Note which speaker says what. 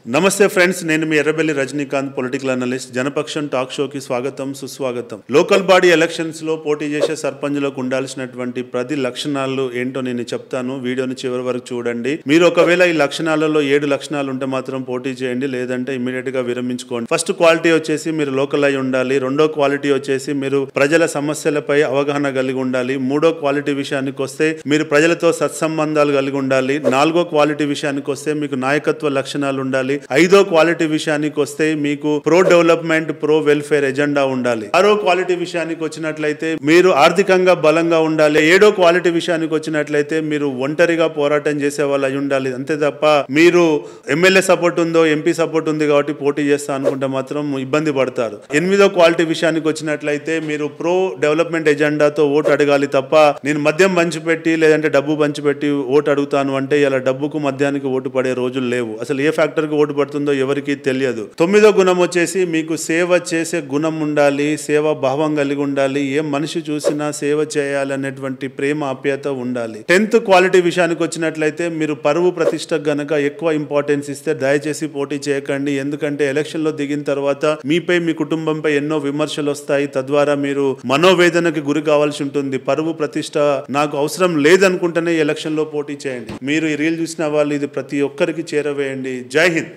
Speaker 1: నమస్తే ఫ్రెండ్స్, నేను మీ Errabelli Rajinikanth, political analyst. Janapaksham talk షోకి స్వాగతం, సుస్వాగతం. లోకల్ బాడీ ఎలక్షన్స్ లో పోటీ చేసే సర్పంచ్లకు ఉండాల్సినటువంటి 10 లక్షణాలు ఏంటో నేను చెప్తాను. వీడియోని చివరి వరకు చూడండి. మీరు ఒకవేళ ఈ లక్షణాలలో 7 లక్షణాలు ఉంటే మాత్రం పోటీ చేయండి, లేదంటే ఇమీడియట్ గా విరమించుకోండి. ఫస్ట్ క్వాలిటీ వచ్చేసి మీరు లోకల్ అయి ఉండాలి. రెండో క్వాలిటీ వచ్చేసి మీరు ప్రజల సమస్యలపై అవగాహన కలిగి ఉండాలి. మూడో క్వాలిటీ విషయానికి వస్తే మీరు ప్రజలతో సత్సంబంధాలు కలిగి ఉండాలి. నాలుగో క్వాలిటీ విషయానికి వస్తే మీకు నాయకత్వ లక్షణాలు ఉండాలి. ఐదో క్వాలిటీ విషయానికి వస్తే మీకు pro development, pro welfare agenda ఉండాలి. ఆరో క్వాలిటీ విషయానికి వచ్చినట్లయితే మీరు ఆర్థికంగా బలంగా ఉండాలి. ఏడో క్వాలిటీ విషయానికి వచ్చినట్లయితే మీరు ఒంటరిగా పోరాటం చేసే వాళ్ళు అయి ఉండాలి. అంతే తప్ప మీరు ఎమ్మెల్యే సపోర్ట్ ఉందో, ఎంపీ సపోర్ట్ ఉంది కాబట్టి పోటీ చేస్తా అనుకుంటే మాత్రం ఇబ్బంది పడతారు. ఎనిమిదో క్వాలిటీ విషయానికి వచ్చినట్లయితే మీరు ప్రో డెవలప్మెంట్ ఎజెండాతో ఓటు అడగాలి తప్ప నేను మద్యం పంచిపెట్టి లేదంటే డబ్బు పంచిపెట్టి ఓటు అడుగుతాను అంటే ఇలా డబ్బుకు మద్యానికి ఓటు పడే రోజులు లేవు. అసలు ఏ ఫ్యాక్టర్ కు ఓటు పడుతుందో ఎవరికి తెలియదు. తొమ్మిదో గుణం వచ్చేసి మీకు సేవ చేసే గుణం ఉండాలి, సేవా భావం కలిగి ఉండాలి. ఏ మనిషి చూసినా సేవ చేయాలనేటువంటి ప్రేమ, ఆప్యాయత ఉండాలి. 10th క్వాలిటీ విషయానికి వచ్చినట్లయితే మీరు పరువు ప్రతిష్ట గనక ఎక్కువ ఇంపార్టెన్స్ ఇస్తే దయచేసి పోటీ చేయకండి. ఎందుకంటే ఎలక్షన్ లో దిగిన తర్వాత మీపై, మీ కుటుంబంపై ఎన్నో విమర్శలు వస్తాయి. తద్వారా మీరు మనోవేదనకి గురి కావాల్సి ఉంటుంది. పరువు ప్రతిష్ట నాకు అవసరం లేదనుకుంటేనే ఎలక్షన్ లో పోటీ చేయండి. మీరు ఈ రీల్ చూసిన వాళ్ళు ఇది ప్రతి ఒక్కరికి చేరవేయండి. జై హింద్.